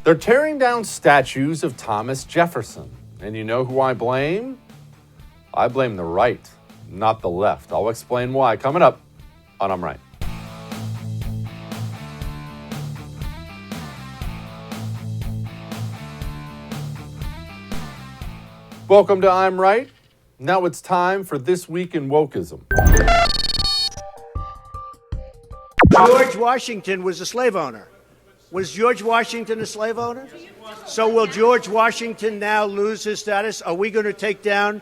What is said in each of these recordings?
They're tearing down statues of Thomas Jefferson. And you know who I blame? I blame the right, not the left. I'll explain why coming up on I'm Right. Welcome to I'm Right. Now it's time for This Week in Wokeism. George Washington was a slave owner. Was George Washington a slave owner? So will George Washington now lose his status? Are we going to take down,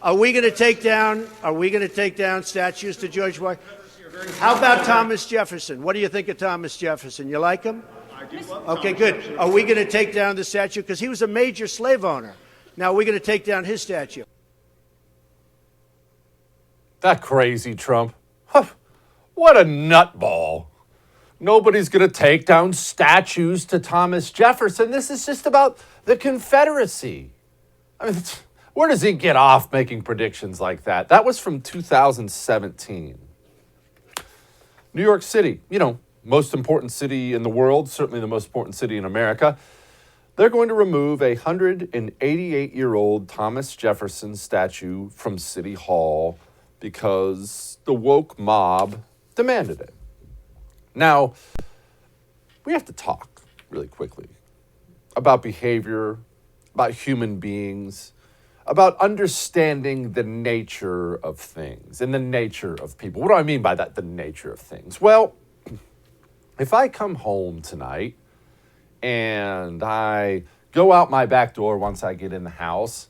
are we going to take down statues to George Washington? How about Thomas Jefferson? What do you think of Thomas Jefferson? You like him? I do love Okay, good. Are we going to take down the statue? Because he was a major slave owner. Now we're going to take down his statue. That crazy Trump. What a nutball. Nobody's going to take down statues to Thomas Jefferson. This is just about the Confederacy. I mean, where does he get off making predictions like that? That was from 2017. New York City, most important city in the world, certainly the most important city in America. They're going to remove a 188-year-old Thomas Jefferson statue from City Hall because the woke mob demanded it. Now, we have to talk really quickly about behavior, about human beings, about understanding the nature of things and the nature of people. What do I mean by that, the nature of things? Well, if I come home tonight and I go out my back door once I get in the house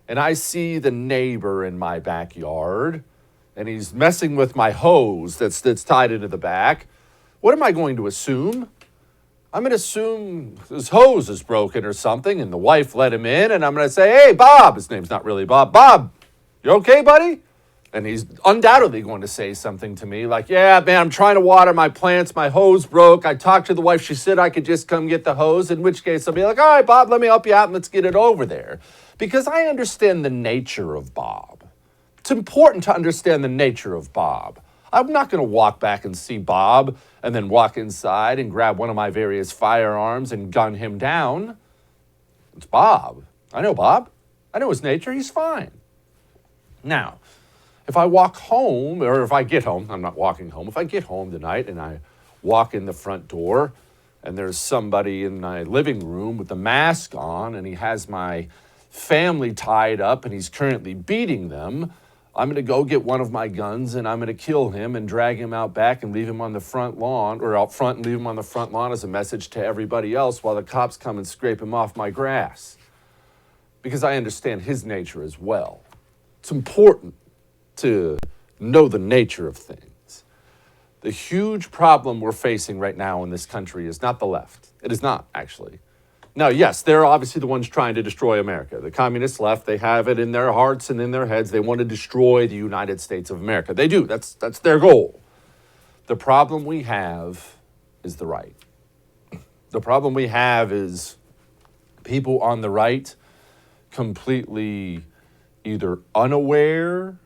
and I see the neighbor in my backyard and he's messing with my hose that's tied into the back, what am I going to assume? I'm going to assume his hose is broken or something and the wife let him in and I'm going to say, hey, Bob, his name's not really Bob. Bob, you okay, buddy? And he's undoubtedly going to say something to me like, yeah, man, I'm trying to water my plants. My hose broke. I talked to the wife. She said I could just come get the hose, in which case I'll be like, all right, Bob, let me help you out and let's get it over there. Because I understand the nature of Bob. It's important to understand the nature of Bob. I'm not going to walk back and see Bob and then walk inside and grab one of my various firearms and gun him down. It's Bob. I know Bob. I know his nature. He's fine. Now, if I walk home, or if I get home, I'm not walking home. If I get home tonight and I walk in the front door and there's somebody in my living room with a mask on and he has my family tied up and he's currently beating them, I'm going to go get one of my guns and I'm going to kill him and drag him out back and leave him on the front lawn, or out front and leave him on the front lawn as a message to everybody else while the cops come and scrape him off my grass. Because I understand his nature as well. It's important to know the nature of things. The huge problem we're facing right now in this country is not the left. It is not, actually. Now, yes, they're obviously the ones trying to destroy America. The communist left, they have it in their hearts and in their heads. They want to destroy the United States of America. They do. That's their goal. The problem we have is the right. The problem we have is people on the right completely either unaware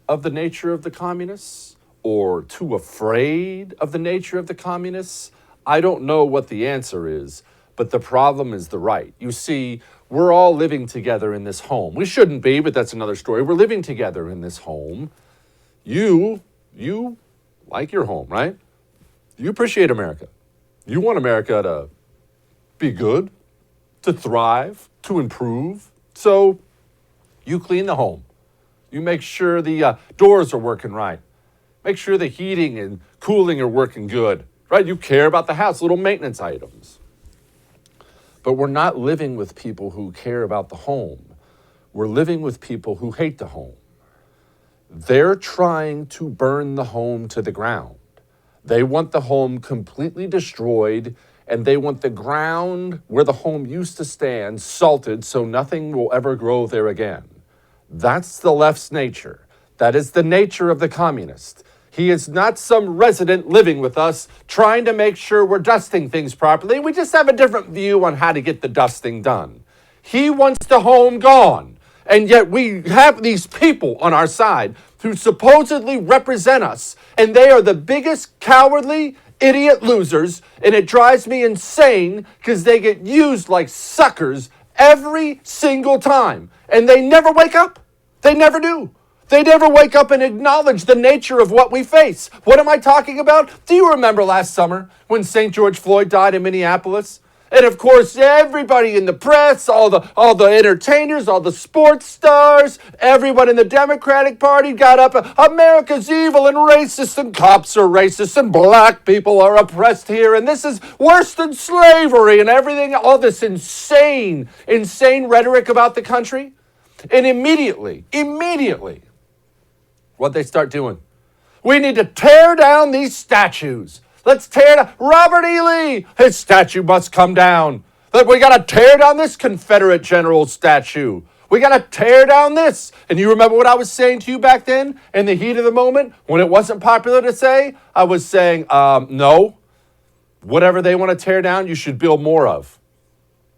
of the nature of the communists or too afraid of the nature of the communists. I don't know what the answer is, but the problem is the right. You see, we're all living together in this home. We shouldn't be, but that's another story. We're living together in this home. You like your home, right? You appreciate America. You want America to be good, to thrive, to improve. So you clean the home. You make sure the doors are working right. Make sure the heating and cooling are working good, right? You care about the house, little maintenance items. But we're not living with people who care about the home. We're living with people who hate the home. They're trying to burn the home to the ground. They want the home completely destroyed, and they want the ground where the home used to stand salted so nothing will ever grow there again. That's the left's nature. That is the nature of the communist. He is not some resident living with us trying to make sure we're dusting things properly. We just have a different view on how to get the dusting done. He wants the home gone. And yet we have these people on our side who supposedly represent us, and they are the biggest cowardly, idiot losers, and it drives me insane because they get used like suckers every single time, and they never wake up. They never do. They never wake up and acknowledge the nature of what we face. What am I talking about? Do you remember last summer when St. George Floyd died in Minneapolis? And of course, everybody in the press, all the entertainers, all the sports stars, everyone in the Democratic Party got up. America's evil and racist, and cops are racist, and black people are oppressed here, and this is worse than slavery, and everything, all this insane rhetoric about the country. And immediately, what they start doing? We need to tear down these statues. Let's tear down Robert E. Lee. His statue must come down. We got to tear down this Confederate general statue. We got to tear down this. And you remember what I was saying to you back then in the heat of the moment when it wasn't popular to say? I was saying, no. Whatever they want to tear down, you should build more of.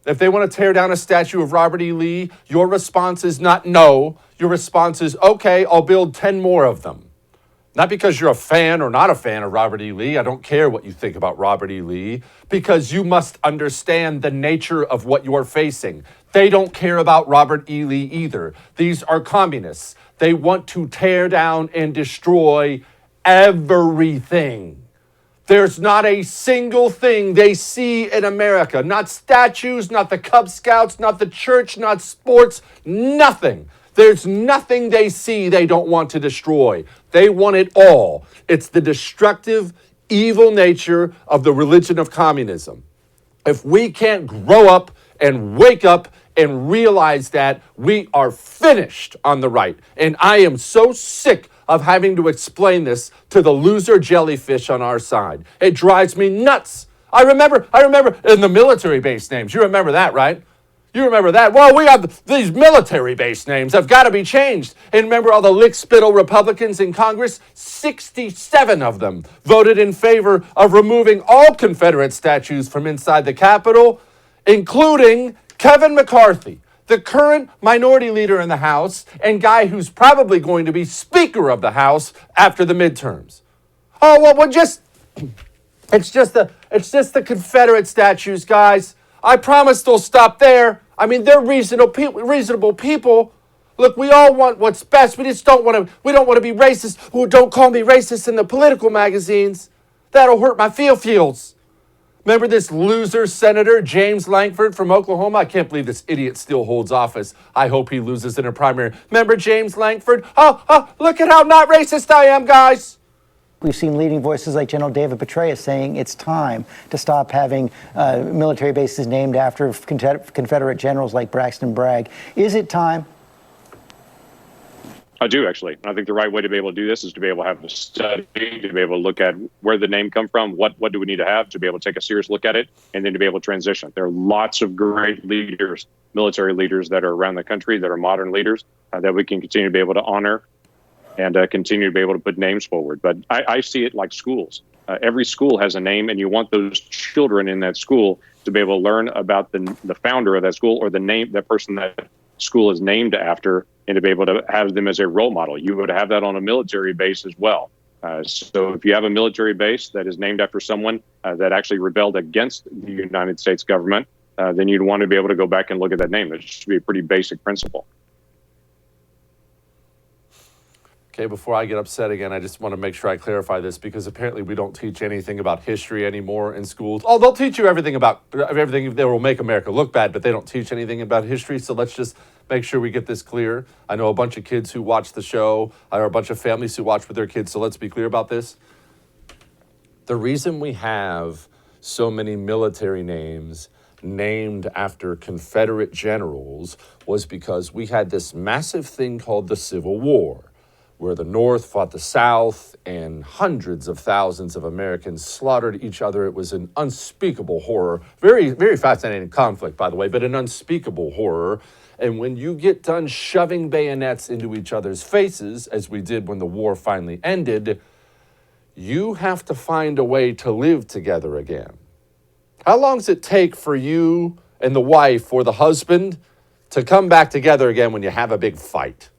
If they want to tear down a statue of Robert E. Lee, your response is not no. Your response is, okay, I'll build 10 more of them. Not because you're a fan or not a fan of Robert E. Lee. I don't care what you think about Robert E. Lee, because you must understand the nature of what you're facing. They don't care about Robert E. Lee either. These are communists. They want to tear down and destroy everything. There's not a single thing they see in America. Not statues, not the Cub Scouts, not the church, not sports, nothing. There's nothing they see they don't want to destroy. They want it all. It's the destructive, evil nature of the religion of communism. If we can't grow up and wake up and realize that, we are finished on the right. And I am so sick of having to explain this to the loser jellyfish on our side. It drives me nuts. I remember in the military base names. You remember that, right? You remember that? Well, we have these military base names have got to be changed. And remember all the lick-spittle Republicans in Congress? 67 of them voted in favor of removing all Confederate statues from inside the Capitol, including Kevin McCarthy, the current minority leader in the House and guy who's probably going to be Speaker of the House after the midterms. Oh, well, it's just the Confederate statues, guys. I promise they'll stop there. I mean, they're reasonable people. Look, we all want what's best. We don't want to be racist. Oh, don't call me racist in the political magazines. That'll hurt my feels. Remember this loser senator, James Lankford from Oklahoma? I can't believe this idiot still holds office. I hope he loses in a primary. Remember James Lankford? Oh, look at how not racist I am, guys. We've seen leading voices like General David Petraeus saying it's time to stop having military bases named after Confederate generals like Braxton Bragg. Is it time? I do, actually. I think the right way to be able to do this is to be able to have a study, to be able to look at where the name come from, what do we need to have to be able to take a serious look at it, and then to be able to transition. There are lots of great leaders, military leaders that are around the country that are modern leaders that we can continue to be able to honor and continue to be able to put names forward. But I see it like schools. Every school has a name, and you want those children in that school to be able to learn about the founder of that school or the name, that person that school is named after, and to be able to have them as a role model. You would have that on a military base as well. So if you have a military base that is named after someone that actually rebelled against the United States government, then you'd want to be able to go back and look at that name. It should be a pretty basic principle. Okay, before I get upset again, I just want to make sure I clarify this, because apparently we don't teach anything about history anymore in schools. Oh, they'll teach you everything that will make America look bad, but they don't teach anything about history. So let's just make sure we get this clear. I know a bunch of kids who watch the show, or a bunch of families who watch with their kids, so let's be clear about this. The reason we have so many military names named after Confederate generals was because we had this massive thing called the Civil War, where the North fought the South and hundreds of thousands of Americans slaughtered each other. It was an unspeakable horror. Very, very fascinating conflict, by the way, but an unspeakable horror. And when you get done shoving bayonets into each other's faces, as we did when the war finally ended, you have to find a way to live together again. How long does it take for you and the wife or the husband to come back together again when you have a big fight?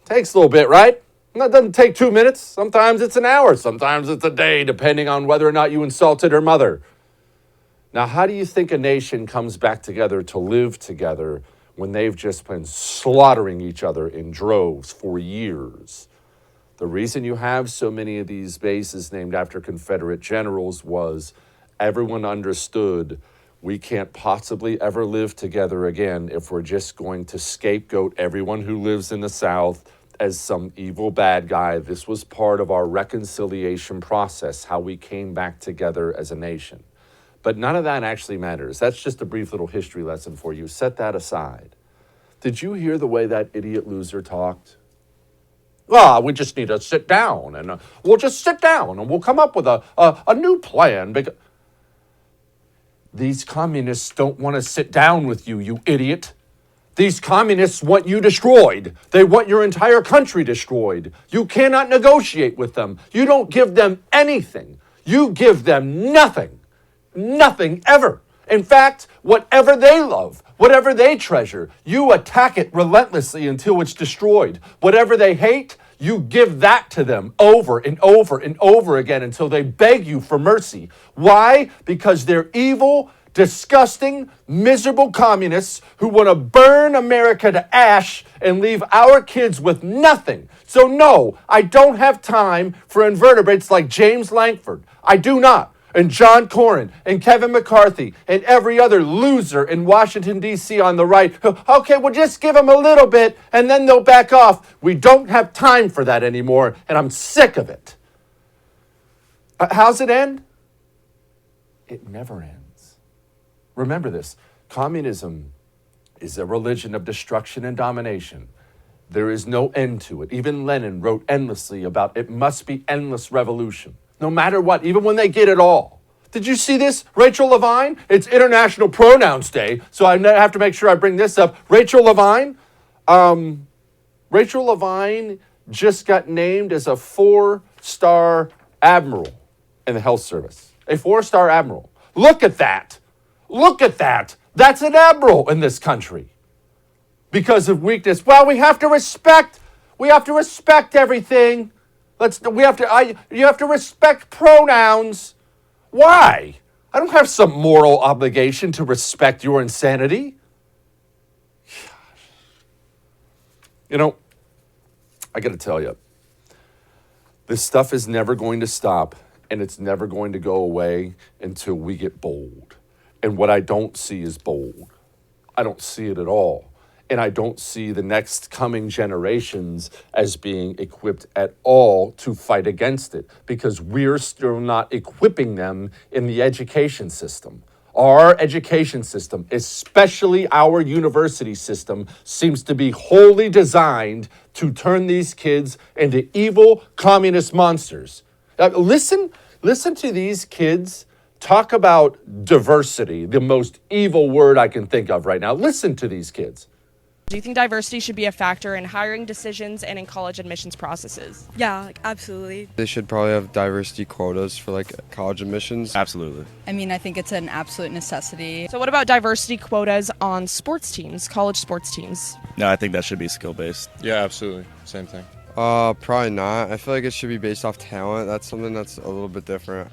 Takes a little bit, right? And that doesn't take 2 minutes. Sometimes it's an hour. Sometimes it's a day, depending on whether or not you insulted her mother. Now, how do you think a nation comes back together to live together when they've just been slaughtering each other in droves for years? The reason you have so many of these bases named after Confederate generals was everyone understood we can't possibly ever live together again if we're just going to scapegoat everyone who lives in the South as some evil bad guy. This was part of our reconciliation process, how we came back together as a nation. But none of that actually matters. That's just a brief little history lesson for you. Set that aside. Did you hear the way that idiot loser talked? Well, we just need to sit down, and we'll just sit down, and we'll come up with a new plan. Because these communists don't want to sit down with you, you idiot. These communists want you destroyed. They want your entire country destroyed. You cannot negotiate with them. You don't give them anything. You give them nothing. Nothing ever. In fact, whatever they love, whatever they treasure, you attack it relentlessly until it's destroyed. Whatever they hate, you give that to them over and over and over again until they beg you for mercy. Why? Because they're evil, disgusting, miserable communists who want to burn America to ash and leave our kids with nothing. So no, I don't have time for invertebrates like James Lankford. I do not. And John Cornyn, and Kevin McCarthy, and every other loser in Washington, D.C. on the right. Okay, we'll just give them a little bit, and then they'll back off. We don't have time for that anymore, and I'm sick of it. How's it end? It never ends. Remember this. Communism is a religion of destruction and domination. There is no end to it. Even Lenin wrote endlessly about it must be endless revolution. No matter what, even when they get it all. Did you see this? Rachel Levine? It's International Pronouns Day, so I have to make sure I bring this up. Rachel Levine just got named as a 4-star admiral in the health service. A 4-star admiral. Look at that. Look at that. That's an admiral in this country. Because of weakness. Well, we have to respect everything. You have to respect pronouns. Why? I don't have some moral obligation to respect your insanity. You know, I got to tell you, this stuff is never going to stop, and it's never going to go away until we get bold. And what I don't see is bold. I don't see it at all. And I don't see the next coming generations as being equipped at all to fight against it because we're still not equipping them in the education system. Our education system, especially our university system, seems to be wholly designed to turn these kids into evil communist monsters. Listen to these kids talk about diversity, the most evil word I can think of right now. Listen to these kids. Do you think diversity should be a factor in hiring decisions and in college admissions processes? Yeah, absolutely. They should probably have diversity quotas for college admissions. Absolutely. I mean, I think it's an absolute necessity. So what about diversity quotas on sports teams, college sports teams? No, I think that should be skill-based. Yeah, absolutely. Same thing. Probably not. I feel like it should be based off talent. That's something that's a little bit different.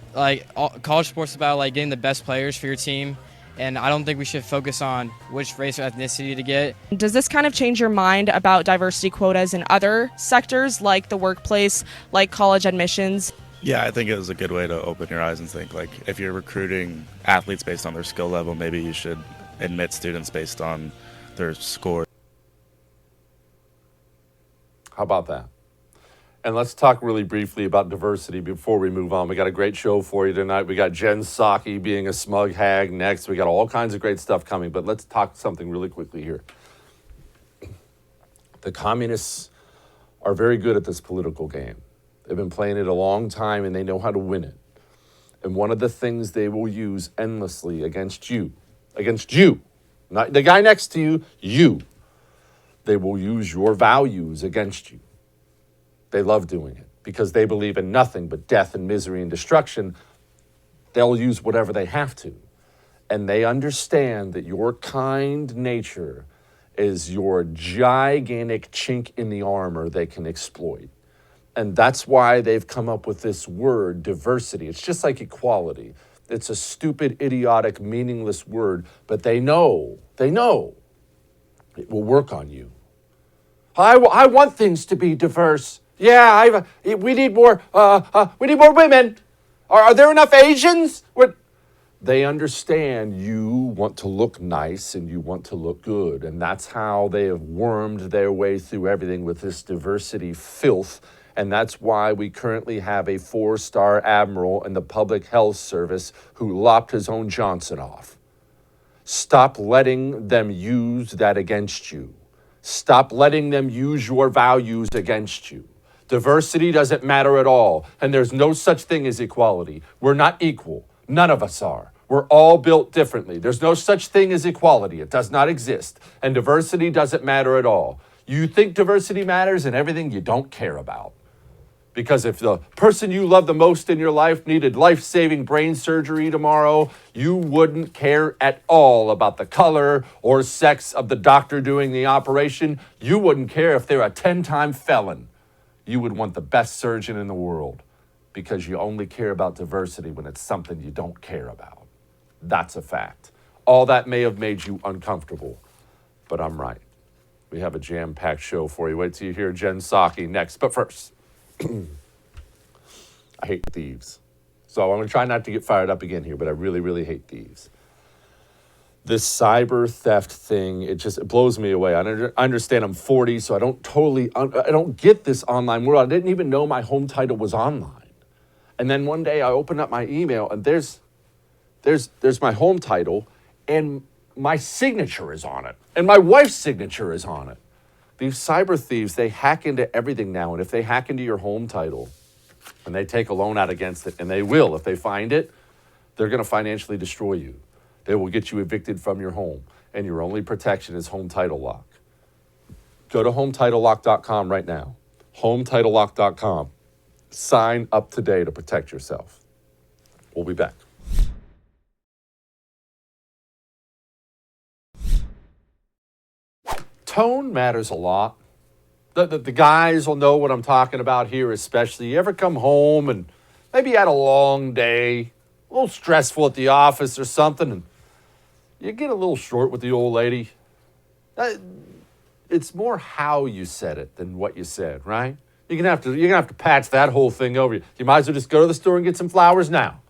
College sports is about getting the best players for your team. And I don't think we should focus on which race or ethnicity to get. Does this kind of change your mind about diversity quotas in other sectors like the workplace, like college admissions? Yeah, I think it was a good way to open your eyes and think, if you're recruiting athletes based on their skill level, maybe you should admit students based on their score. How about that? And let's talk really briefly about diversity before we move on. We got a great show for you tonight. We got Jen Psaki being a smug hag next. We got all kinds of great stuff coming, but let's talk something really quickly here. The communists are very good at this political game. They've been playing it a long time, and they know how to win it. And one of the things they will use endlessly against you, not the guy next to you, they will use your values against you. They love doing it because they believe in nothing but death and misery and destruction. They'll use whatever they have to. And they understand that your kind nature is your gigantic chink in the armor they can exploit. And that's why they've come up with this word, diversity. It's just like equality. It's a stupid, idiotic, meaningless word, but they know it will work on you. I want things to be diverse. Yeah, we need more women. Are there enough Asians? They understand you want to look nice and you want to look good. And that's how they have wormed their way through everything with this diversity filth. And that's why we currently have a 4-star admiral in the Public Health Service who lopped his own Johnson off. Stop letting them use that against you. Stop letting them use your values against you. Diversity doesn't matter at all. And there's no such thing as equality. We're not equal. None of us are. We're all built differently. There's no such thing as equality. It does not exist. And diversity doesn't matter at all. You think diversity matters in everything you don't care about. Because if the person you love the most in your life needed life-saving brain surgery tomorrow, you wouldn't care at all about the color or sex of the doctor doing the operation. You wouldn't care if they're a 10-time felon. You would want the best surgeon in the world because you only care about diversity when it's something you don't care about. That's a fact. All that may have made you uncomfortable, but I'm right. We have a jam-packed show for you. Wait till you hear Jen Psaki next. But first, I hate thieves. So I'm going to try not to get fired up again here, but I really, really hate thieves. This cyber theft thing, it blows me away. I understand I'm 40, so I don't get this online world. I didn't even know my home title was online. And then one day I open up my email and there's my home title and my signature is on it. And my wife's signature is on it. These cyber thieves, they hack into everything now. And if they hack into your home title and they take a loan out against it, and they will, if they find it, they're going to financially destroy you. They will get you evicted from your home. And your only protection is Home Title Lock. Go to HomeTitleLock.com right now. HomeTitleLock.com. Sign up today to protect yourself. We'll be back. Tone matters a lot. The guys will know what I'm talking about here, especially. You ever come home and maybe you had a long day, a little stressful at the office or something, and you get a little short with the old lady. It's more how you said it than what you said, right? You're gonna have to patch that whole thing over. You might as well just go to the store and get some flowers now.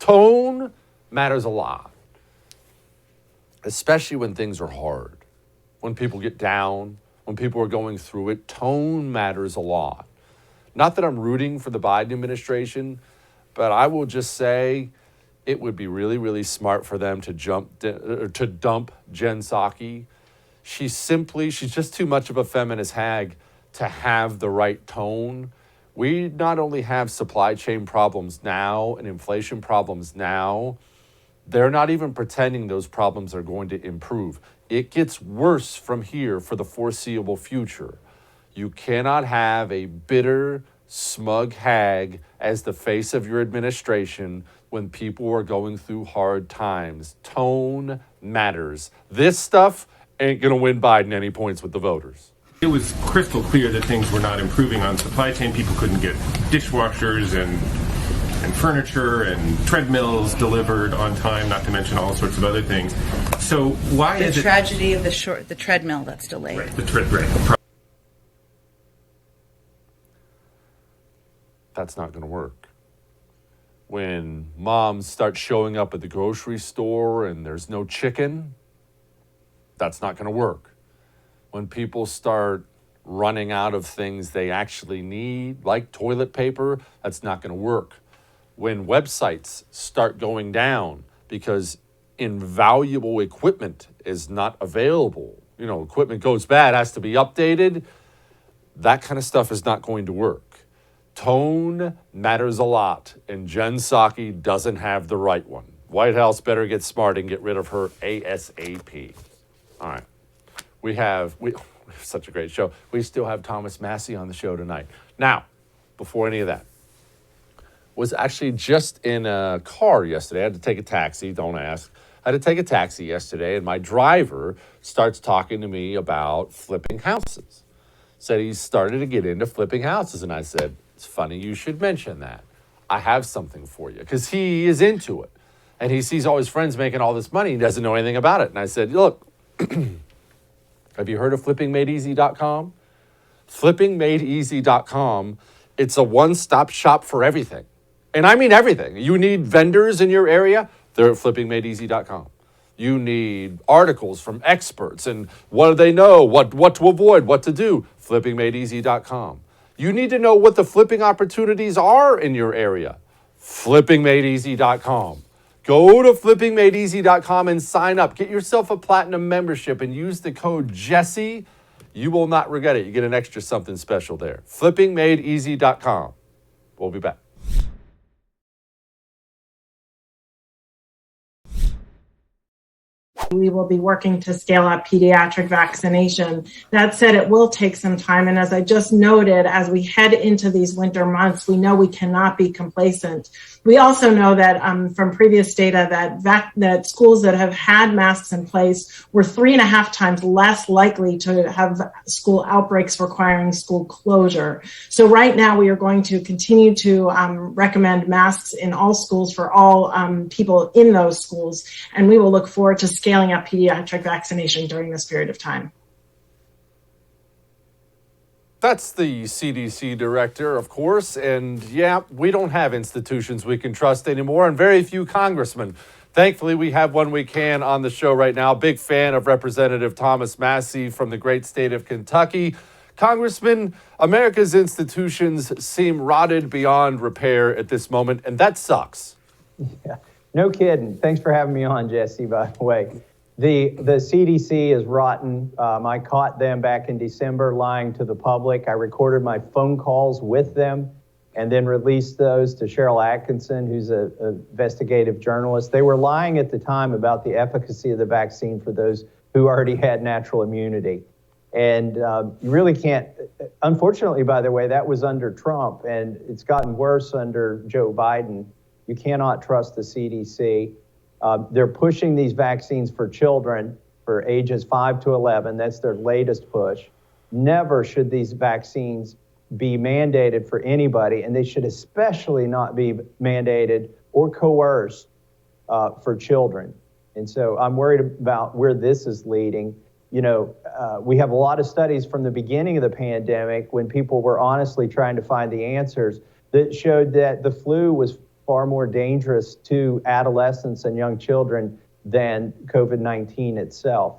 Tone matters a lot, especially when things are hard, when people get down, when people are going through it. Tone matters a lot. Not that I'm rooting for the Biden administration, but I will just say it would be really, really smart for them to dump Jen Psaki. She's just too much of a feminist hag to have the right tone. We not only have supply chain problems now and inflation problems now, they're not even pretending those problems are going to improve. It gets worse from here for the foreseeable future. You cannot have a bitter, smug hag as the face of your administration when people are going through hard times. Tone matters. This stuff ain't going to win Biden any points with the voters. It was crystal clear that things were not improving on supply chain. People couldn't get dishwashers and furniture and treadmills delivered on time, not to mention all sorts of other things. So why is the tragedy of the treadmill that's delayed? Right, right. That's not going to work. When moms start showing up at the grocery store and there's no chicken, that's not going to work. When people start running out of things they actually need, like toilet paper, that's not going to work. When websites start going down because invaluable equipment is not available, equipment goes bad, has to be updated, that kind of stuff is not going to work. Tone matters a lot, and Jen Psaki doesn't have the right one. White House better get smart and get rid of her ASAP. All right. We have such a great show. We still have Thomas Massie on the show tonight. Now, before any of that, was actually just in a car yesterday. I had to take a taxi, don't ask. I had to take a taxi yesterday, and my driver starts talking to me about flipping houses. said he started to get into flipping houses. And I said, it's funny you should mention that. I have something for you, because he is into it. And he sees all his friends making all this money. He doesn't know anything about it. And I said, look, have you heard of flippingmadeeasy.com? Flippingmadeeasy.com, it's a one-stop shop for everything. And I mean everything. You need vendors in your area, they're at flippingmadeeasy.com. You need articles from experts and what do they know, what to avoid, what to do, flippingmadeeasy.com. You need to know what the flipping opportunities are in your area, flippingmadeeasy.com. Go to flippingmadeeasy.com and sign up. Get yourself a platinum membership and use the code Jesse. You will not regret it. You get an extra something special there. Flippingmadeeasy.com. We'll be back. We will be working to scale up pediatric vaccination. That said, it will take some time. And as I just noted, as we head into these winter months, we know we cannot be complacent. We also know that from previous data that schools that have had masks in place were 3.5 times less likely to have school outbreaks requiring school closure. So right now we are going to continue to recommend masks in all schools for all people in those schools. And we will look forward to scaling up pediatric vaccination during this period of time. That's the CDC director, of course, and yeah, we don't have institutions we can trust anymore, and very few congressmen. Thankfully, we have one we can on the show right now. Big fan of Representative Thomas Massie from the great state of Kentucky. Congressman, America's institutions seem rotted beyond repair at this moment, and that sucks. Yeah, no kidding. Thanks for having me on, Jesse, by the way. The CDC is rotten. I caught them back in December lying to the public. I recorded my phone calls with them and then released those to Cheryl Atkinson, who's an investigative journalist. They were lying at the time about the efficacy of the vaccine for those who already had natural immunity. And you really can't, unfortunately, by the way, that was under Trump, and it's gotten worse under Joe Biden. You cannot trust the CDC. They're pushing these vaccines for children for ages 5 to 11. That's their latest push. Never should these vaccines be mandated for anybody, and they should especially not be mandated or coerced for children. And so I'm worried about where this is leading. You know, we have a lot of studies from the beginning of the pandemic when people were honestly trying to find the answers that showed that the flu was far more dangerous to adolescents and young children than COVID-19 itself.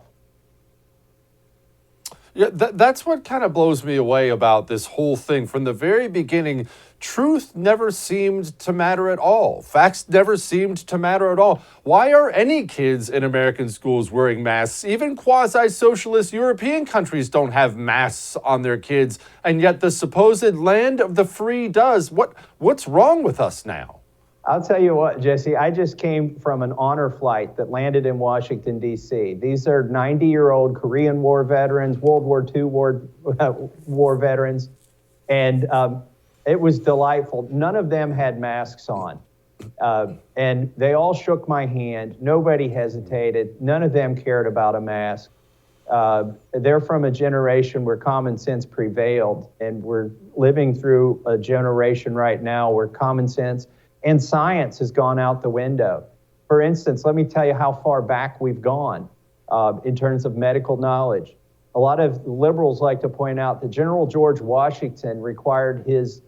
Yeah, that's what kind of blows me away about this whole thing. From the very beginning, truth never seemed to matter at all. Facts never seemed to matter at all. Why are any kids in American schools wearing masks? Even quasi-socialist European countries don't have masks on their kids, and yet the supposed land of the free does. What's wrong with us now? I'll tell you what, Jesse, I just came from an honor flight that landed in Washington, D.C. These are 90-year-old Korean War veterans, World War II war veterans, and it was delightful. None of them had masks on, and they all shook my hand. Nobody hesitated. None of them cared about a mask. They're from a generation where common sense prevailed, and we're living through a generation right now where common sense and science has gone out the window. For instance, let me tell you how far back we've gone in terms of medical knowledge. A lot of liberals like to point out that General George Washington required his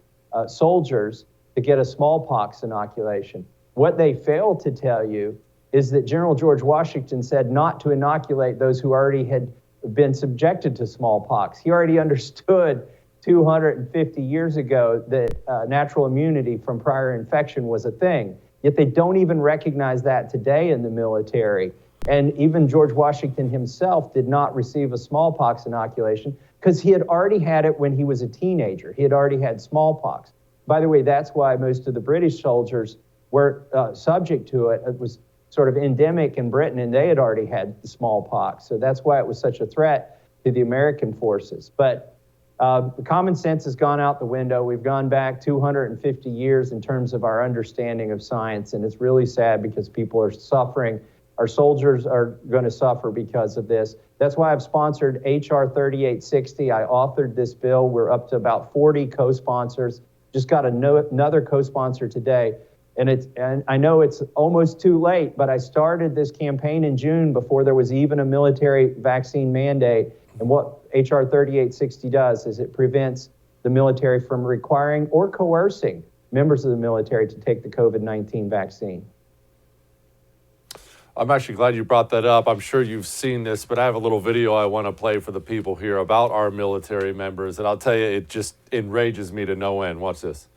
soldiers to get a smallpox inoculation. What they failed to tell you is that General George Washington said not to inoculate those who already had been subjected to smallpox. He already understood 250 years ago that natural immunity from prior infection was a thing. Yet they don't even recognize that today in the military. And even George Washington himself did not receive a smallpox inoculation because he had already had it when he was a teenager. He had already had smallpox. By the way, that's why most of the British soldiers were subject to it. It was sort of endemic in Britain, and they had already had the smallpox. So that's why it was such a threat to the American forces. But common sense has gone out the window. We've gone back 250 years in terms of our understanding of science, and it's really sad because people are suffering Our soldiers are going to suffer because of this. That's why I've sponsored H.R. 3860. I authored this bill. We're up to about 40 co-sponsors. Just got another co-sponsor today. And I know it's almost too late, but I started this campaign in June before there was even a military vaccine mandate. And what H.R. 3860 does is it prevents the military from requiring or coercing members of the military to take the COVID-19 vaccine. I'm actually glad you brought that up. I'm sure you've seen this, but I have a little video I want to play for the people here about our military members. And I'll tell you, it just enrages me to no end. Watch this.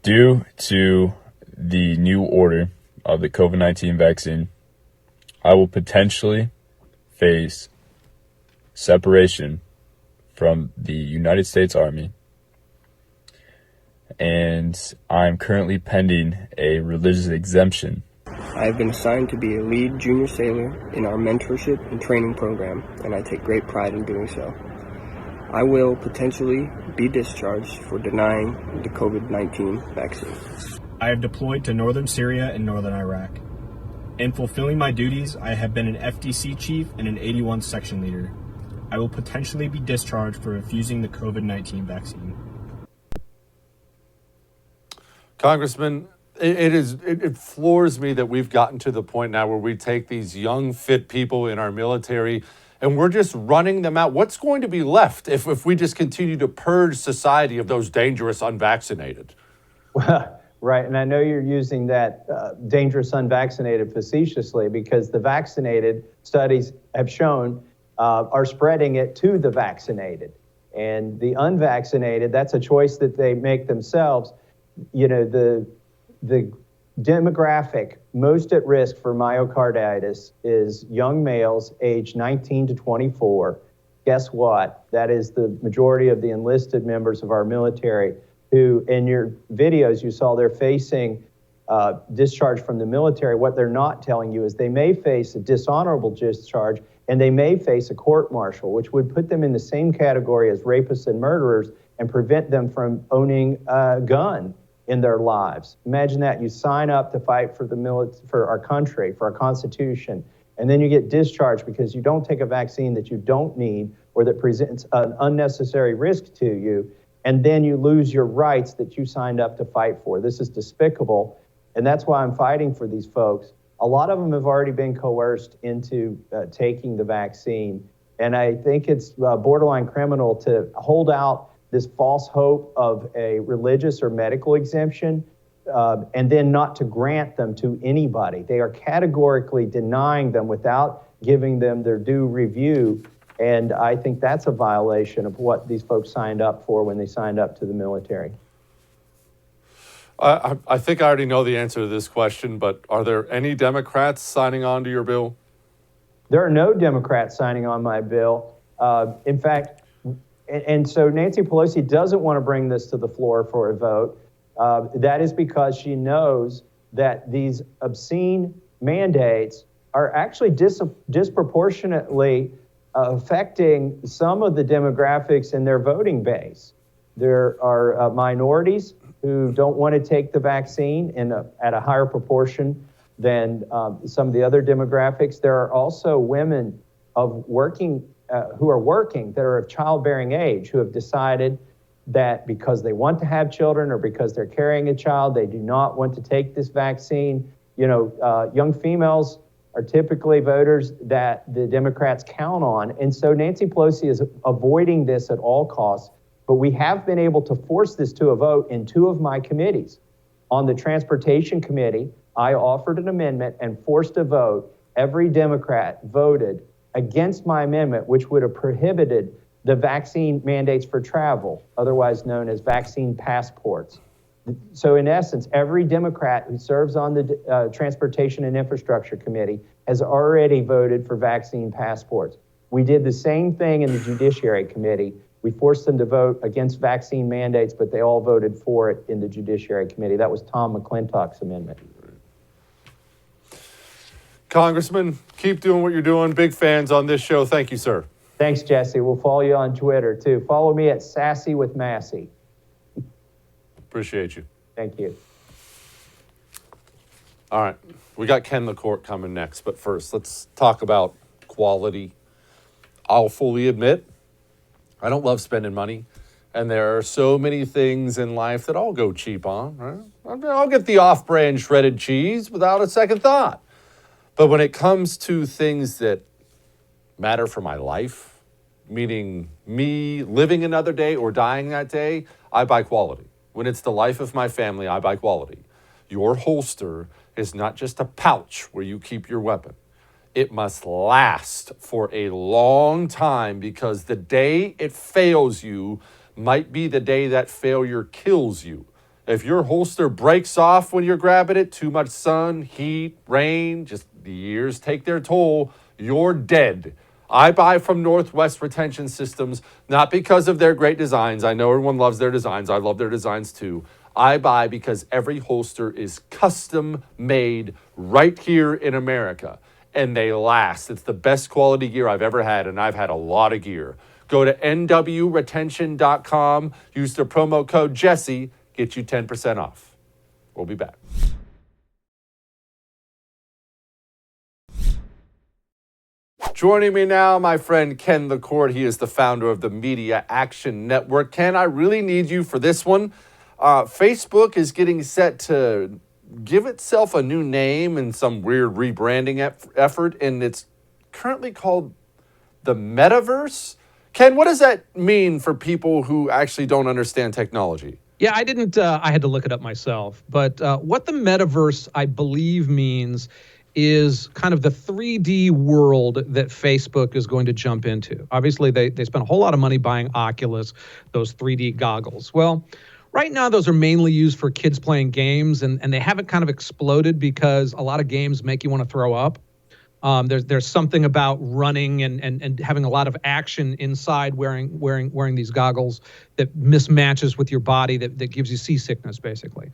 Due to the new order of the COVID-19 vaccine, I will potentially face separation from the United States Army, and I'm currently pending a religious exemption. I have been assigned to be a lead junior sailor in our mentorship and training program, and I take great pride in doing so. I will potentially be discharged for denying the COVID-19 vaccine. I have deployed to northern Syria and northern Iraq. In fulfilling my duties, I have been an FDC chief and an 81 section leader. I will potentially be discharged for refusing the COVID-19 vaccine. Congressman, it floors me that we've gotten to the point now where we take these young, fit people in our military and we're just running them out. What's going to be left if we just continue to purge society of those dangerous unvaccinated? Well, right, and I know you're using that dangerous unvaccinated facetiously because the vaccinated, studies have shown, are spreading it to the vaccinated. And the unvaccinated, that's a choice that they make themselves. You know, the demographic most at risk for myocarditis is young males aged 19 to 24. Guess what? That is the majority of the enlisted members of our military who, in your videos, you saw they're facing discharge from the military. What they're not telling you is they may face a dishonorable discharge and they may face a court-martial, which would put them in the same category as rapists and murderers and prevent them from owning a gun in their lives. Imagine that. You sign up to fight for for our country, for our Constitution, and then you get discharged because you don't take a vaccine that you don't need or that presents an unnecessary risk to you, and then you lose your rights that you signed up to fight for. This is despicable, and that's why I'm fighting for these folks. A lot of them have already been coerced into taking the vaccine, and I think it's borderline criminal to hold out this false hope of a religious or medical exemption, and then not to grant them to anybody. They are categorically denying them without giving them their due review, and I think that's a violation of what these folks signed up for when they signed up to the military. I think I already know the answer to this question, but are there any Democrats signing on to your bill? There are no Democrats signing on my bill. In fact, and so Nancy Pelosi doesn't want to bring this to the floor for a vote. That is because she knows that these obscene mandates are actually disproportionately affecting some of the demographics in their voting base. There are minorities who don't want to take the vaccine at a higher proportion than some of the other demographics. There are also women of who are working that are of childbearing age who have decided that because they want to have children or because they're carrying a child, they do not want to take this vaccine. You know, young females are typically voters that the Democrats count on. And so Nancy Pelosi is avoiding this at all costs. But we have been able to force this to a vote in two of my committees. On the Transportation Committee, I offered an amendment and forced a vote. Every Democrat voted against my amendment, which would have prohibited the vaccine mandates for travel, otherwise known as vaccine passports. So in essence, every Democrat who serves on the Transportation and Infrastructure Committee has already voted for vaccine passports. We did the same thing in the Judiciary Committee. We forced them to vote against vaccine mandates, but they all voted for it in the Judiciary Committee. That was Tom McClintock's amendment. Congressman, keep doing what you're doing. Big fans on this show. Thank you, sir. Thanks, Jesse. We'll follow you on Twitter, too. Follow me at Sassy with Massie. Appreciate you. Thank you. All right. We got Ken the Court coming next. But first, let's talk about quality. I'll fully admit, I don't love spending money. And there are so many things in life that I'll go cheap on. Right? I'll get the off-brand shredded cheese without a second thought. But when it comes to things that matter for my life, meaning me living another day or dying that day, I buy quality. When it's the life of my family, I buy quality. Your holster is not just a pouch where you keep your weapon. It must last for a long time, because the day it fails you might be the day that failure kills you. If your holster breaks off when you're grabbing it, too much sun, heat, rain, just the years take their toll, you're dead. I buy from Northwest Retention Systems, not because of their great designs. I know everyone loves their designs. I love their designs too. I buy because every holster is custom made right here in America, and they last. It's the best quality gear I've ever had, and I've had a lot of gear. Go to nwretention.com, use the promo code Jesse, get you 10% off. We'll be back. Joining me now, my friend Ken the Court. He is the founder of the Media Action Network. Ken, I really need you for this one. Facebook is getting set to give itself a new name and some weird rebranding effort, and it's currently called the Metaverse. Ken, what does that mean for people who actually don't understand technology? Yeah, I didn't. I had to look it up myself. But what the metaverse, I believe, means is kind of the 3D world that Facebook is going to jump into. Obviously, they spent a whole lot of money buying Oculus, those 3D goggles. Well, right now, those are mainly used for kids playing games, and they haven't kind of exploded because a lot of games make you want to throw up. There's something about running and having a lot of action inside wearing these goggles that mismatches with your body that gives you seasickness, basically.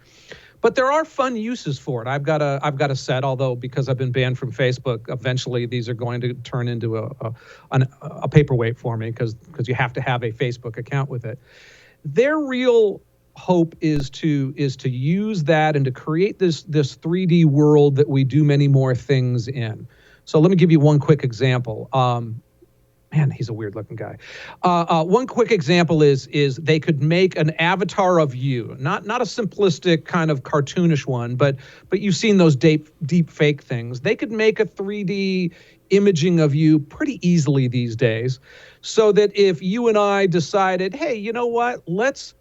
But there are fun uses for it. I've got a set, although because I've been banned from Facebook, eventually these are going to turn into a paperweight for me because you have to have a Facebook account with it. Their real hope is to use that and to create this 3D world that we do many more things in. So let me give you one quick example. Man, he's a weird looking guy. One quick example is they could make an avatar of you, not a simplistic kind of cartoonish one, but you've seen those deep fake things. They could make a 3D imaging of you pretty easily these days, so that if you and I decided, hey, you know what, let's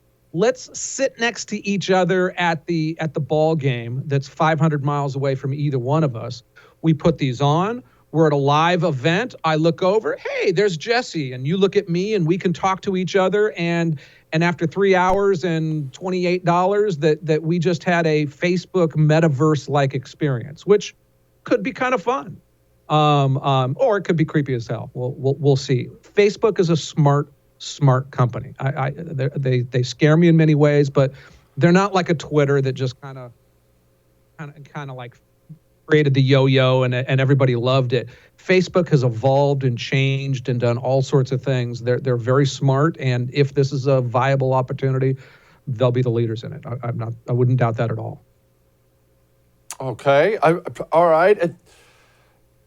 sit next to each other at the ball game that's 500 miles away from either one of us. We put these on. We're at a live event. I look over. Hey, there's Jesse. And you look at me, and we can talk to each other. And after 3 hours and $28, that we just had a Facebook metaverse-like experience, which could be kind of fun. Or it could be creepy as hell. We'll see. Facebook is a smart company. They scare me in many ways, but they're not like a Twitter that just kind of like created the yo-yo and everybody loved it. Facebook has evolved and changed and done all sorts of things. They're very smart, and if this is a viable opportunity, they'll be the leaders in it. I wouldn't doubt that at all. Okay, all right.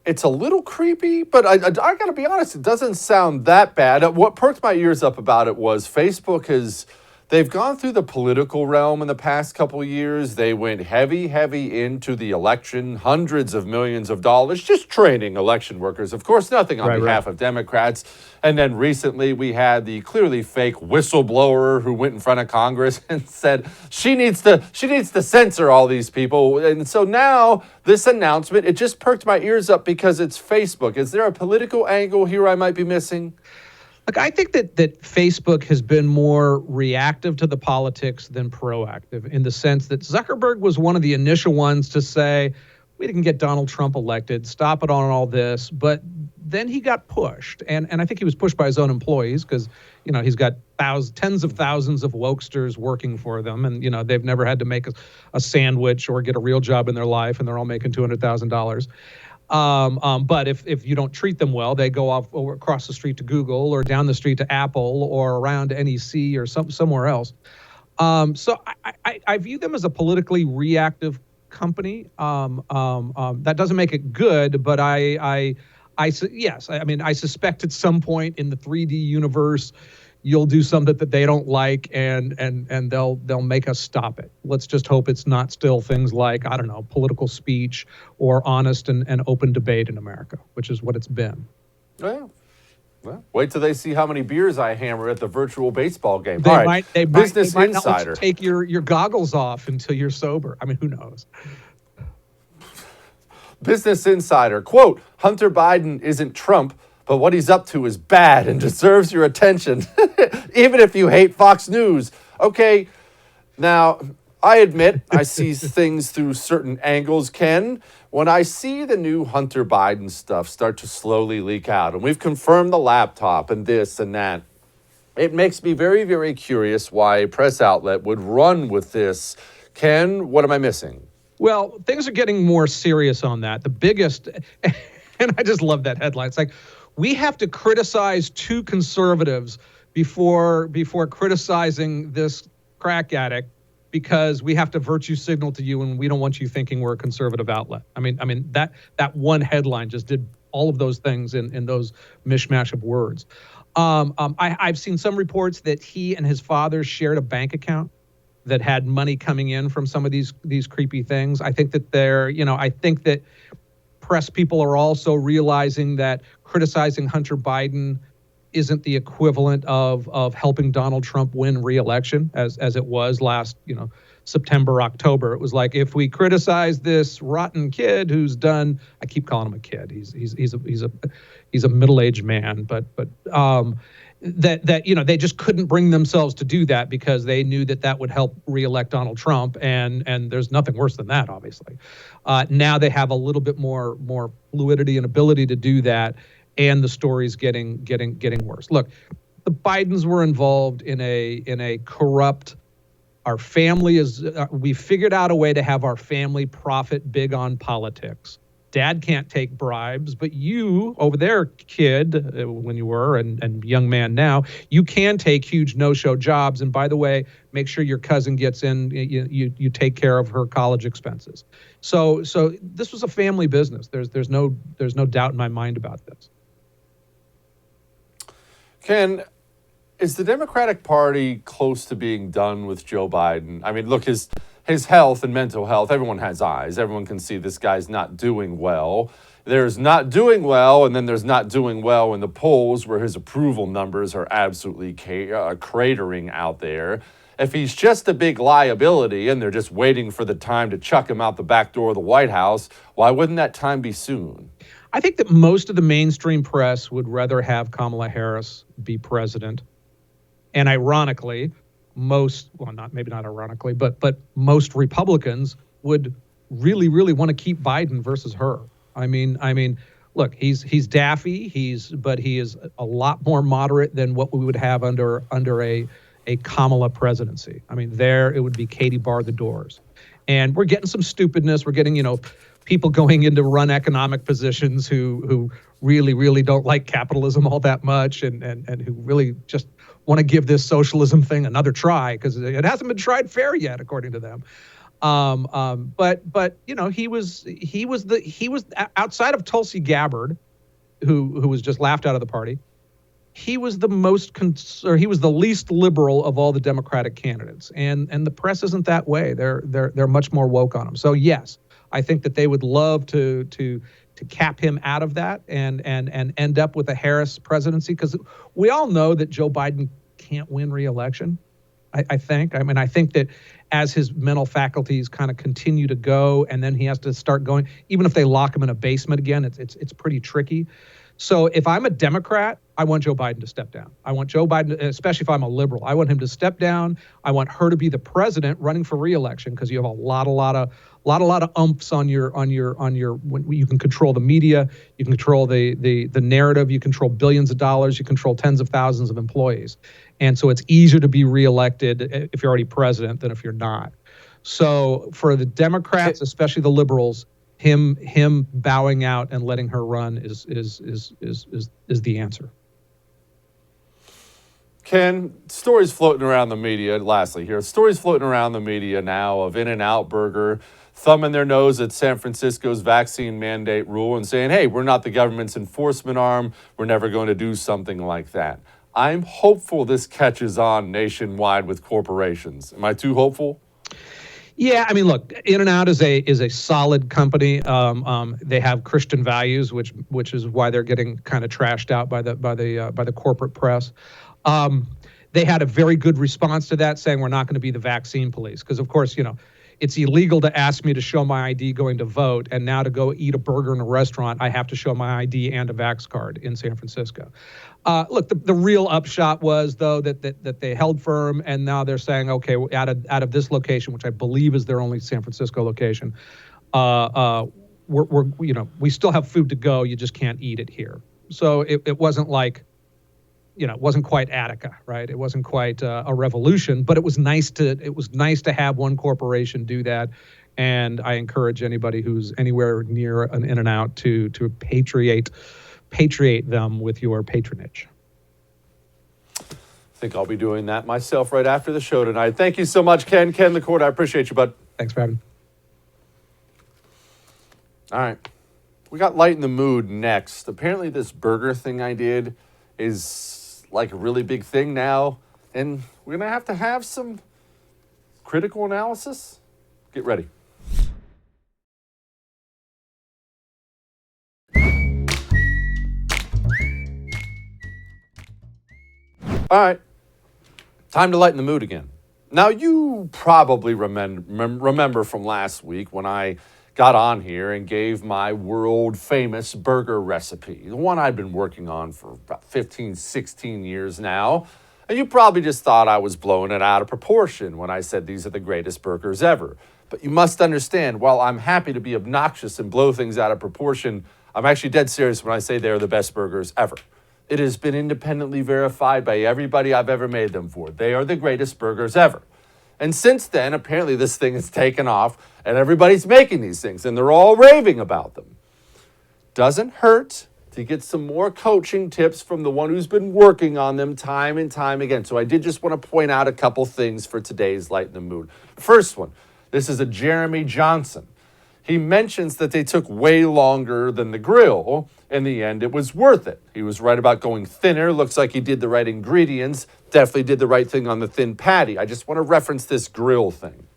It's a little creepy, but I got to be honest, it doesn't sound that bad. What perked my ears up about it was Facebook they've gone through the political realm in the past couple of years. They went heavy into the election, hundreds of millions of dollars, just training election workers. Of course, nothing on behalf of Democrats. And then recently we had the clearly fake whistleblower who went in front of Congress and said she needs to censor all these people. And so now this announcement, it just perked my ears up because it's Facebook. Is there a political angle here I might be missing? Look, I think that Facebook has been more reactive to the politics than proactive, in the sense that Zuckerberg was one of the initial ones to say, we didn't get Donald Trump elected, stop it on all this. But then he got pushed. And I think he was pushed by his own employees because, he's got tens of thousands of wokesters working for them. And, they've never had to make a sandwich or get a real job in their life, and they're all making $200,000. But if you don't treat them well, they go off across the street to Google or down the street to Apple or around NEC or somewhere else. So I view them as a politically reactive company. That doesn't make it good, but yes, I mean, I suspect at some point in the 3D universe, you'll do something that they don't like, and they'll make us stop it. Let's just hope it's not still things like, I don't know, political speech or honest and open debate in America, which is what it's been. Well, wait till they see how many beers I hammer at the virtual baseball game. They All right, might Business not let you Insider. take your goggles off until you're sober. I mean, who knows? Business Insider, quote, Hunter Biden isn't Trump, but what he's up to is bad and deserves your attention, even if you hate Fox News. Okay, now, I admit I see things through certain angles, Ken. When I see the new Hunter Biden stuff start to slowly leak out, and we've confirmed the laptop and this and that, it makes me very, very curious why a press outlet would run with this. Ken, what am I missing? Well, things are getting more serious on that. The biggest, and I just love that headline. It's like, we have to criticize two conservatives before criticizing this crack addict, because we have to virtue signal to you and we don't want you thinking we're a conservative outlet. I mean that one headline just did all of those things in those mishmash of words. I've seen some reports that he and his father shared a bank account that had money coming in from some of these creepy things. I think that I think that press people are also realizing that criticizing Hunter Biden isn't the equivalent of helping Donald Trump win re-election as it was last, September, October. It was like, if we criticize this rotten kid who's done, I keep calling him a kid. He's a middle-aged man, but they just couldn't bring themselves to do that because they knew that would help re-elect Donald Trump, and there's nothing worse than that, obviously. Now they have a little bit more fluidity and ability to do that, and the story's getting worse. Look, the Bidens were involved in a corrupt. Our family we figured out a way to have our family profit big on politics. Dad can't take bribes, but you over there, kid, when you were and young man now, you can take huge no-show jobs. And by the way, make sure your cousin gets in. You take care of her college expenses. So this was a family business. There's no doubt in my mind about this. Ken, is the Democratic Party close to being done with Joe Biden? I mean, look, his health and mental health, everyone has eyes. Everyone can see this guy's not doing well. There's not doing well, and then there's not doing well in the polls where his approval numbers are absolutely cratering out there. If he's just a big liability and they're just waiting for the time to chuck him out the back door of the White House, why wouldn't that time be soon? I think that most of the mainstream press would rather have Kamala Harris be president. And ironically, most Republicans would really, really want to keep Biden versus her. I mean, look, he's daffy, but he is a lot more moderate than what we would have under a Kamala presidency. I mean, it would be Katie bar the doors. And we're getting some stupidness. We're getting, people going in to run economic positions who really, really don't like capitalism all that much and who really just want to give this socialism thing another try because it hasn't been tried fair yet, according to them. But he was outside of Tulsi Gabbard, who was just laughed out of the party. He was the least liberal of all the Democratic candidates, and the press isn't that way. They're much more woke on him. So yes, I think that they would love to cap him out of that and end up with a Harris presidency, because we all know that Joe Biden can't win re-election. I think that as his mental faculties kind of continue to go, and then he has to start going, even if they lock him in a basement again, it's pretty tricky. So if I'm a Democrat, I want Joe Biden to step down. I want Joe Biden, especially if I'm a liberal, I want him to step down. I want her to be the president running for re-election, because you have a lot of umphs on your when you can control the media, you can control the narrative, you control billions of dollars, you control tens of thousands of employees. And so it's easier to be reelected if you're already president than if you're not. So for the Democrats, especially the liberals, him bowing out and letting her run is the answer. Ken, stories floating around the media, lastly here, stories floating around the media now of In-N-Out Burger thumbing their nose at San Francisco's vaccine mandate rule and saying, hey, we're not the government's enforcement arm. We're never going to do something like that. I'm hopeful this catches on nationwide with corporations. Am I too hopeful? Yeah, I mean, look, In-N-Out is a solid company. They have Christian values, which is why they're getting kind of trashed out by the corporate press. They had a very good response to that, saying we're not going to be the vaccine police, because of course, it's illegal to ask me to show my ID going to vote, and now to go eat a burger in a restaurant, I have to show my ID and a Vax card in San Francisco. Look, the real upshot was, though, that they held firm, and now they're saying, okay, out of this location, which I believe is their only San Francisco location, we still have food to go. You just can't eat it here. So it wasn't like, it wasn't quite Attica, right? It wasn't quite a revolution, but it was nice to have one corporation do that. And I encourage anybody who's anywhere near an In-N-Out to patriate them with your patronage. I think I'll be doing that myself right after the show tonight. Thank you so much, Ken. Ken LaCourte, I appreciate you, bud. Thanks for having me. All right. We got light in the mood next. Apparently this burger thing I did is like a really big thing now, and we're going to have some critical analysis. Get ready. All right, time to lighten the mood again. Now, you probably remember from last week when I got on here and gave my world-famous burger recipe, the one I've been working on for about 15, 16 years now. And you probably just thought I was blowing it out of proportion when I said these are the greatest burgers ever. But you must understand, while I'm happy to be obnoxious and blow things out of proportion, I'm actually dead serious when I say they're the best burgers ever. It has been independently verified by everybody I've ever made them for. They are the greatest burgers ever. And since then, apparently this thing has taken off and everybody's making these things and they're all raving about them. Doesn't hurt to get some more coaching tips from the one who's been working on them time and time again. So I did just want to point out a couple things for today's Light in the Mood. First one, this is a Jeremy Johnson. He mentions that they took way longer than the grill. In the end, it was worth it. He was right about going thinner. Looks like he did the right ingredients. Definitely did the right thing on the thin patty. I just want to reference this grill thing.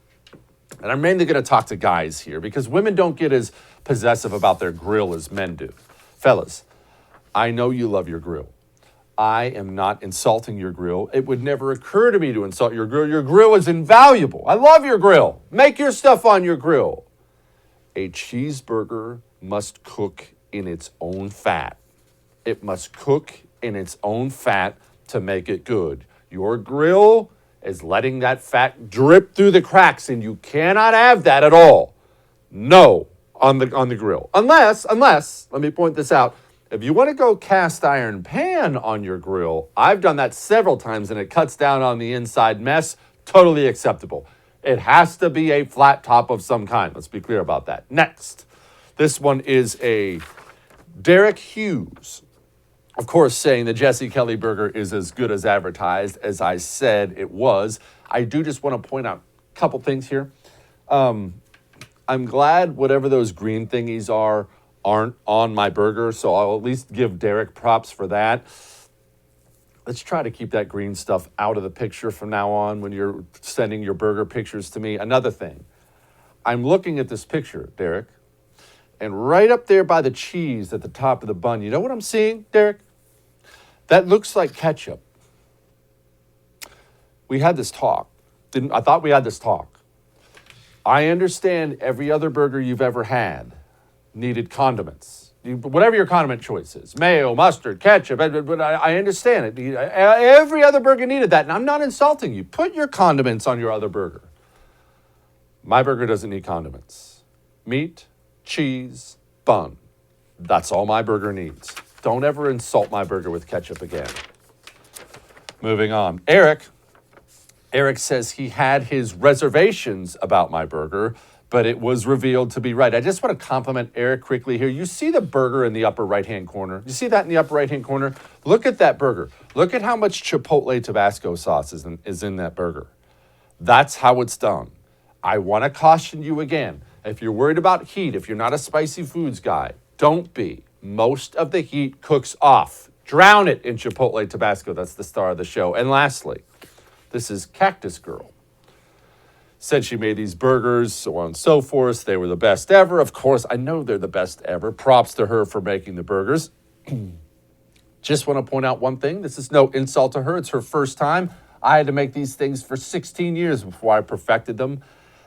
And I'm mainly going to talk to guys here because women don't get as possessive about their grill as men do. Fellas, I know you love your grill. I am not insulting your grill. It would never occur to me to insult your grill. Your grill is invaluable. I love your grill. Make your stuff on your grill. A cheeseburger must cook in its own fat. It must cook in its own fat to make it good. Your grill is letting that fat drip through the cracks, and you cannot have that at all. No, on the grill. Unless, let me point this out, if you want to go cast iron pan on your grill, I've done that several times, and it cuts down on the inside mess. Totally acceptable. It has to be a flat top of some kind. Let's be clear about that. Next, this one is a Derek Hughes. Of course, saying the Jesse Kelly burger is as good as advertised, as I said it was. I do just want to point out a couple things here. I'm glad whatever those green thingies aren't on my burger, so I'll at least give Derek props for that. Let's try to keep that green stuff out of the picture from now on when you're sending your burger pictures to me. Another thing, I'm looking at this picture, Derek, and right up there by the cheese at the top of the bun, you know what I'm seeing, Derek? That looks like ketchup. We had this talk. I thought we had this talk. I understand every other burger you've ever had needed condiments. Whatever your condiment choice is, mayo, mustard, ketchup, but I understand it. Every other burger needed that, and I'm not insulting you. Put your condiments on your other burger. My burger doesn't need condiments. Meat, cheese, bun. That's all my burger needs. Don't ever insult my burger with ketchup again. Moving on. Eric says he had his reservations about my burger, but it was revealed to be right. I just want to compliment Eric quickly here. You see the burger in the upper right-hand corner? You see that in the upper right-hand corner? Look at that burger. Look at how much Chipotle Tabasco sauce is in that burger. That's how it's done. I want to caution you again. If you're worried about heat, if you're not a spicy foods guy, don't be. Most of the heat cooks off. Drown it in Chipotle Tabasco. That's the star of the show. And lastly, this is Cactus Girl. Said she made these burgers, so on and so forth. They were the best ever. Of course, I know they're the best ever. Props to her for making the burgers. Just want to point out one thing. This is no insult to her. It's her first time. I had to make these things for 16 years before I perfected them.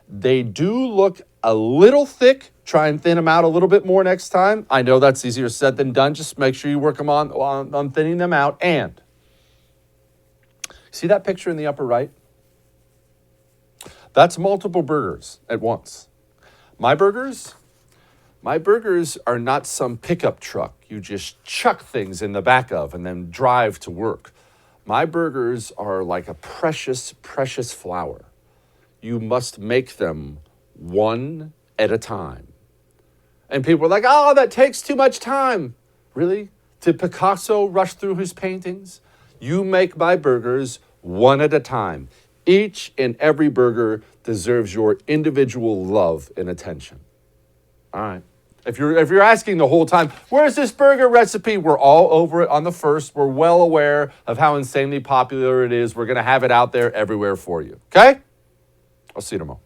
They do look a little thick. Try and thin them out a little bit more next time. I know that's easier said than done. Just make sure you work them on thinning them out. And see that picture in the upper right? That's multiple burgers at once. My burgers are not some pickup truck you just chuck things in the back of and then drive to work. My burgers are like a precious, precious flower. You must make them one at a time. And people are like, oh, that takes too much time. Really? Did Picasso rush through his paintings? You make my burgers one at a time. Each and every burger deserves your individual love and attention. All right. If you're asking the whole time, where's this burger recipe? We're all over it on the first. We're well aware of how insanely popular it is. We're going to have it out there everywhere for you. Okay? I'll see you tomorrow.